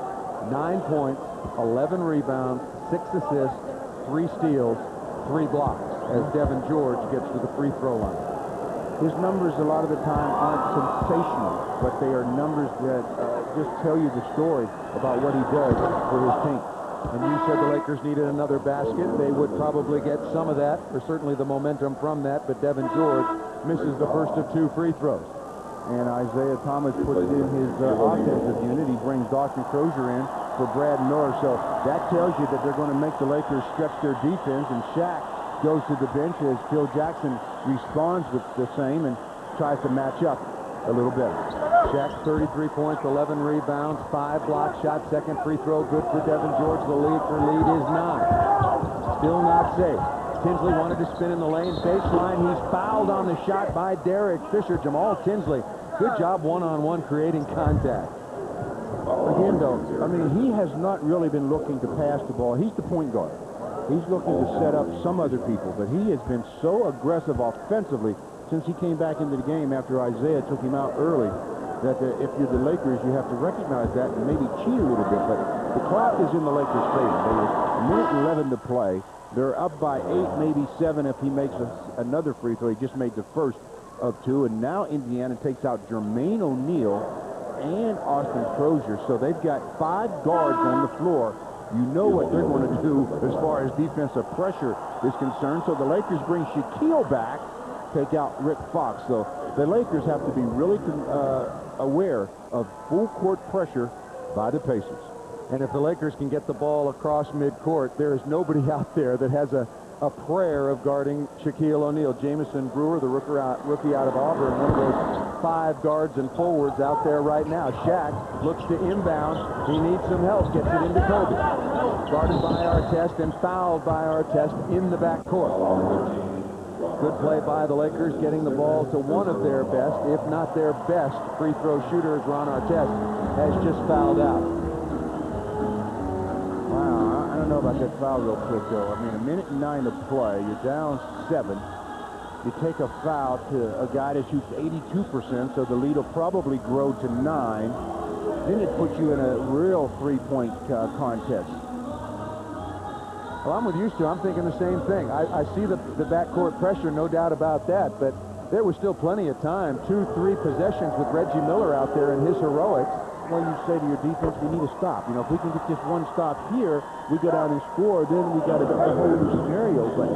9 points, 11 rebounds, 6 assists, 3 steals, 3 blocks as Devin George gets to the free throw line. His numbers a lot of the time aren't sensational, but they are numbers that just tell you the story about what he does for his team. And you said the Lakers needed another basket. They would probably get some of that, or certainly the momentum from that, but Devin George misses the first of 2 free throws. And Isaiah Thomas puts in his offensive unit. He brings Dawson Crozier in for Brad Miller. So that tells you that they're going to make the Lakers stretch their defense. And Shaq goes to the bench as Phil Jackson responds with the same and tries to match up a little better. Shaq 33 points, 11 rebounds, 5 block shots. Second free throw good for Devin George. The lead is 9. Still not safe. Tinsley wanted to spin in the lane. Baseline, he's fouled on the shot by Derek Fisher. Jamal Tinsley, good job one-on-one creating contact. Again, though, I mean, he has not really been looking to pass the ball. He's the point guard. He's looking to set up some other people, but he has been so aggressive offensively since he came back into the game after Isaiah took him out early. that if you're the Lakers, you have to recognize that and maybe cheat a little bit. But the clock is in the Lakers' favor. There's a minute 11 to play. They're up by 8, maybe 7 if he makes another free throw. He just made the first of 2, and now Indiana takes out Jermaine O'Neal and Austin Crozier. So they've got 5 guards on the floor. You know what they're going to do as far as defensive pressure is concerned. So the Lakers bring Shaquille back, take out Rick Fox. So the Lakers have to be really aware of full court pressure by the Pacers. And if the Lakers can get the ball across midcourt, there is nobody out there that has a prayer of guarding Shaquille O'Neal. Jamison Brewer, the rookie out of Auburn, one of those 5 guards and forwards out there right now. Shaq looks to inbound. He needs some help. Gets it into Kobe. Guarded by Artest and fouled by Artest in the backcourt. Good play by the Lakers, getting the ball to one of their best, if not their best, free throw shooters. Ron Artest has just fouled out. Wow, I don't know about that foul real quick, though. I mean, a minute and 9 to play. You're down 7. You take a foul to a guy that shoots 82%, so the lead will probably grow to 9. Then it puts you in a real three-point contest. Well, I'm with you, Stu. I'm thinking the same thing. I see the backcourt pressure, no doubt about that, but there was still plenty of time. 2-3 possessions with Reggie Miller out there in his heroics. Well, you say to your defense, we need a stop. You know, if we can get just one stop here, we go down and score, then we got a whole new scenario. But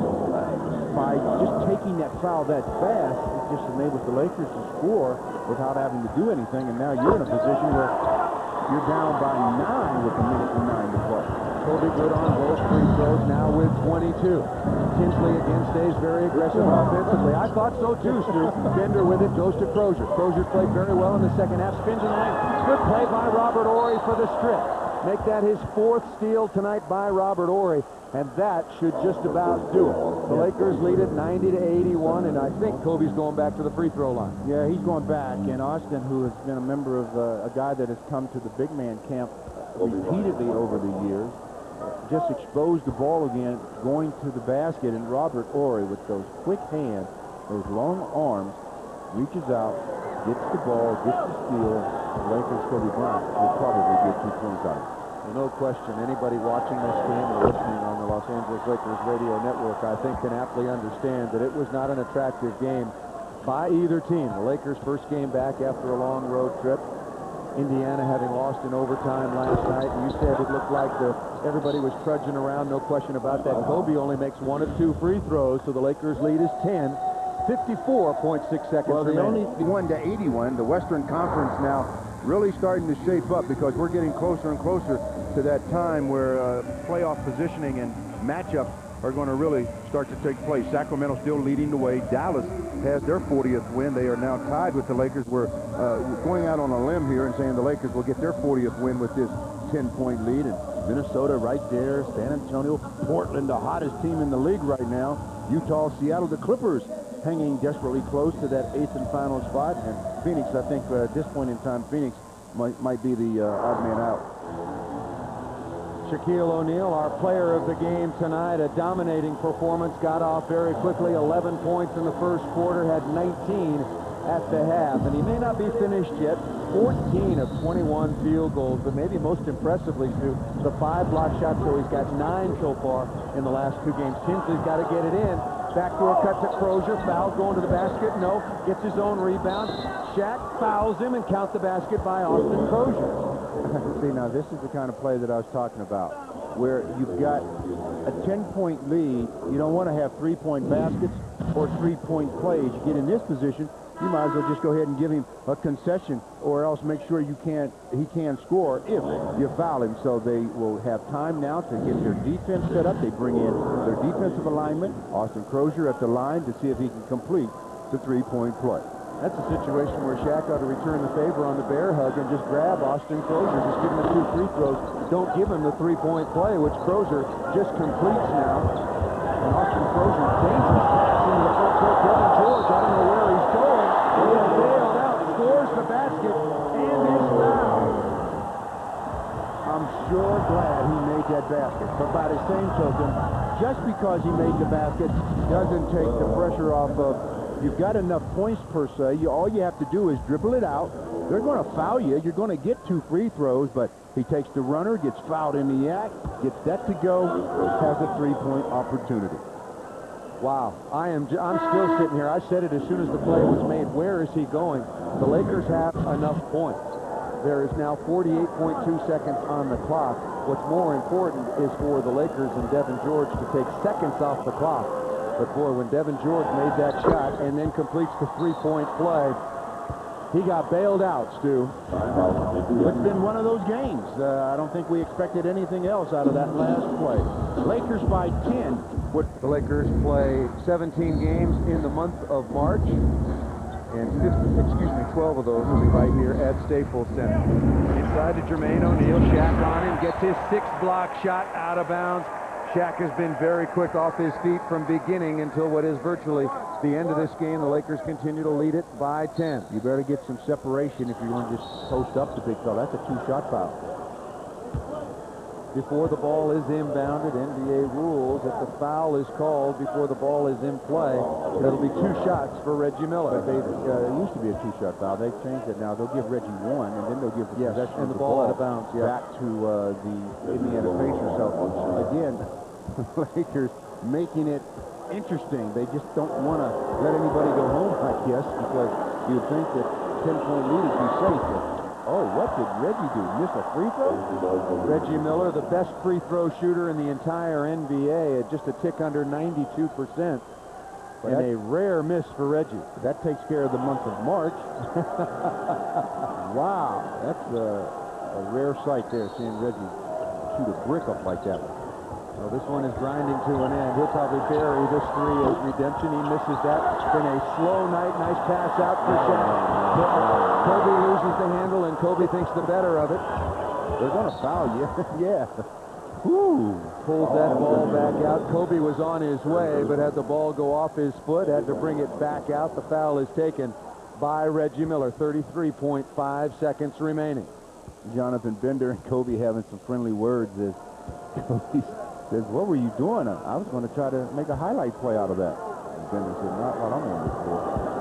by just taking that foul that fast, it just enables the Lakers to score without having to do anything. And now you're in a position where you're down by 9 with a minute and 9 to play. Kobe good on both free throws, now with 22. Tinsley again stays very aggressive offensively. I thought so too, Stu. Bender with it, goes to Crozier. Crozier played very well in the second half, spins in the lane. Good play by Robert Horry for the strip. Make that his 4th steal tonight by Robert Horry, and that should just about do it. The Lakers lead it 90-81, and I think Kobe's going back to the free throw line. Yeah, he's going back, and Austin, who has been a member of a guy that has come to the big man camp repeatedly over the years, just exposed the ball again, going to the basket, and Robert Horry, with those quick hands, those long arms, reaches out, gets the ball, gets the steal. The Lakers, Kobe Bryant will probably get 2 points out of it. Well, no question, anybody watching this game or listening on the Los Angeles Lakers radio network, I think, can aptly understand that it was not an attractive game by either team. The Lakers' first game back after a long road trip. Indiana having lost in overtime last night. You said it looked like everybody was trudging around, no question about that. Kobe only makes 1 of 2 free throws, so the Lakers lead is 10. 54.6 seconds Well, they remaining. only won to 81. The Western Conference now really starting to shape up because we're getting closer and closer to that time where playoff positioning and matchups are going to really start to take place. Sacramento still leading the way. Dallas has their 40th win. They are now tied with the Lakers. We're going out on a limb here and saying the Lakers will get their 40th win with this 10-point lead. And Minnesota right there, San Antonio, Portland, the hottest team in the league right now. Utah, Seattle, the Clippers hanging desperately close to that 8th and final spot. And Phoenix, I think at this point in time, Phoenix might be the odd man out. Shaquille O'Neal, our player of the game tonight, a dominating performance, got off very quickly, 11 points in the first quarter, had 19 at the half, and he may not be finished yet. 14 of 21 field goals, but maybe most impressively, Stu, the 5 block shots, so he's got 9 so far in the last 2 games. Tinsley's got to get it in. Backdoor cut to Crozier, foul going to the basket, no, gets his own rebound. Shaq fouls him and counts the basket by Austin Crozier. See, now this is the kind of play that I was talking about, where you've got a 10-point lead. You don't want to have 3-point baskets or 3-point plays. You get in this position, you might as well just go ahead and give him a concession, or else make sure he can score if you foul him. So they will have time now to get their defense set up. They bring in their defensive alignment. Austin Crozier at the line to see if he can complete the 3-point play. That's a situation where Shaq ought to return the favor on the bear hug and just grab Austin Crozier. Just give him the 2 free throws. Don't give him the 3-point play, which Crozier just completes now. And Austin Crozier, dangerous pass into the front court. Kevin George, I don't know where he's going. He is bailed out, scores the basket, and is fouled. I'm sure glad he made that basket. But by the same token, just because he made the basket doesn't take the pressure off of. You've got enough points per se. All you have to do is dribble it out, They're going to foul you. You're going to get 2 free throws, but he takes the runner, gets fouled in the act, gets that to go, has a 3-point opportunity. Wow, I'm still sitting here. I said it as soon as the play was made. Where is he going? The Lakers have enough points. There is now 48.2 seconds on the clock. What's more important is for the Lakers and Devin George to take seconds off the clock. But boy, when Devin George made that shot and then completes the 3-point play, he got bailed out, Stu. It's been one of those games. I don't think we expected anything else out of that last play. Lakers by 10. The Lakers play 17 games in the month of March, and 12 of those will be right here at Staples Center. Inside to Jermaine O'Neal. Shaq on him, gets his 6th block shot out of bounds. Shaq has been very quick off his feet from beginning until what is virtually the end of this game. The Lakers continue to lead it by 10. You better get some separation if you're going to just post up the big fella. That's a 2-shot foul. Before the ball is inbounded, NBA rules if the foul is called before the ball is in play, that'll be 2 shots for Reggie Miller. But it used to be a 2-shot foul. They've changed it now. They'll give Reggie 1, and then they'll give the possession and of the ball out of bounds back to the Indiana Pacers. So again, Lakers making it interesting. They just don't want to let anybody go home, I guess, because you'd think that 10-point lead would be safe. Oh, what did Reggie do? Miss a free throw? Reggie Miller, the best free throw shooter in the entire NBA, at just a tick under 92%. And a rare miss for Reggie. That takes care of the month of March. Wow, that's a rare sight there, seeing Reggie shoot a brick up like that one. Well, this one is grinding to an end. He'll probably bury this 3 as redemption. He misses that. Then a slow night. Nice pass out for Shaq. Kobe loses the handle, and Kobe thinks the better of it. They're going to foul you. Yeah. Woo. Pulls that ball back out. Kobe was on his way, but had the ball go off his foot, had to bring it back out. The foul is taken by Reggie Miller. 33.5 seconds remaining. Jonathan Bender and Kobe having some friendly words as Kobe says, what were you doing? I was going to try to make a highlight play out of that. And Bender said, not what I'm on this for.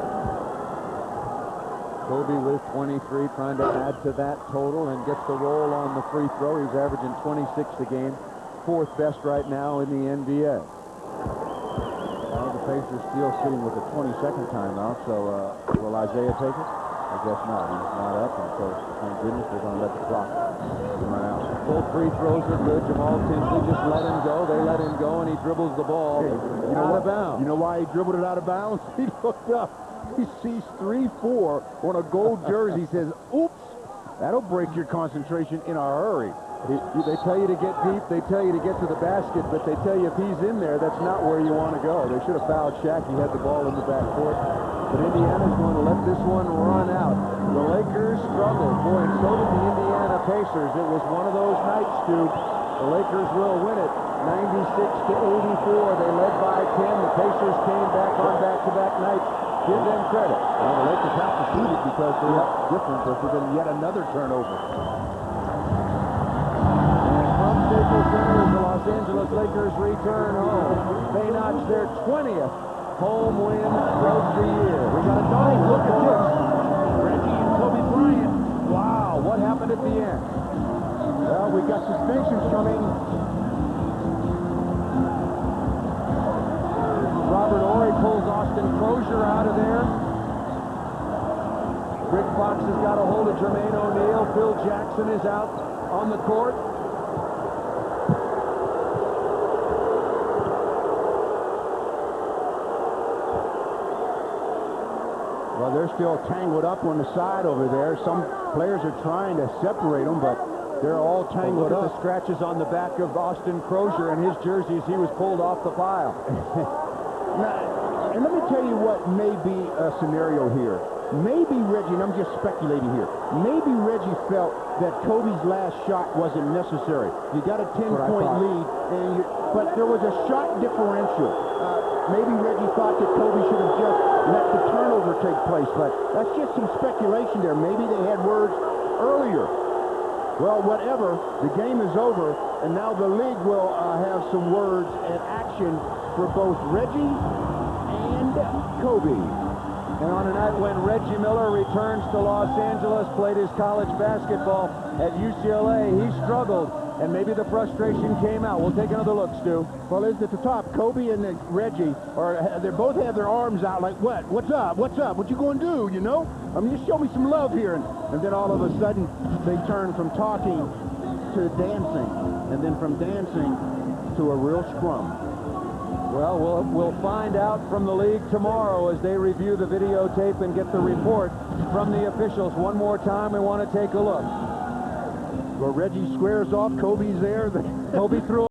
Kobe with 23, trying to add to that total, and gets the roll on the free throw. He's averaging 26 a game, 4th best right now in the NBA. Well, the Pacers still sitting with a 20-second timeout, so will Isaiah take it? I guess not. He's not up, and so thank goodness they're going to let the clock run out. Both free throws are good. Jamal Tinsley just let him go. They let him go, and he dribbles the ball out of bounds. You know why he dribbled it out of bounds? He looked up. He sees 3-4 on a gold jersey. He says, oops, that'll break your concentration in a hurry. They tell you to get deep. They tell you to get to the basket, but they tell you if he's in there, that's not where you want to go. They should have fouled Shaq. He had the ball in the backcourt. But Indiana's going to let this one run out. The Lakers struggled. Boy, and so did the Indiana Pacers. It was one of those nights, Stu. The Lakers will win it 96-84. They led by 10. The Pacers came back on back-to-back nights. Give them credit. Well, the Lakers have to shoot it because they're different. There's been yet another turnover. And from Staples Center, the Los Angeles Lakers return home. They notch their 20th home win of the year. We got a double. Look at this. Reggie and Kobe Bryant. Wow, what happened at the end? Well, we got suspensions coming. Robert Horry pulls Austin Crozier out of there. Rick Fox has got a hold of Jermaine O'Neal. Phil Jackson is out on the court. Well, they're still tangled up on the side over there. Some players are trying to separate them, but they're all tangled up. The scratches on the back of Austin Crozier and his jersey as he was pulled off the pile. Now, and let me tell you what may be a scenario here. Maybe Reggie, and I'm just speculating here, maybe Reggie felt that Kobe's last shot wasn't necessary. You got a 10-point lead, but there was a shot differential. Maybe Reggie thought that Kobe should have just let the turnover take place, but that's just some speculation there. Maybe they had words earlier. Well, whatever, the game is over, and now the league will have some words and action for both Reggie and Kobe. And on a night when Reggie Miller returns to Los Angeles, played his college basketball at UCLA, he struggled, and maybe the frustration came out. We'll take another look, Stu. Well, it's at the top. Kobe and Reggie they both have their arms out like, what? What's up? What's up? What you going to do, you know? I mean, just show me some love here. And then all of a sudden, they turn from talking to dancing, and then from dancing to a real scrum. Well, we'll find out from the league tomorrow as they review the videotape and get the report from the officials. One more time, we want to take a look. Well, Reggie squares off. Kobe's there. Kobe threw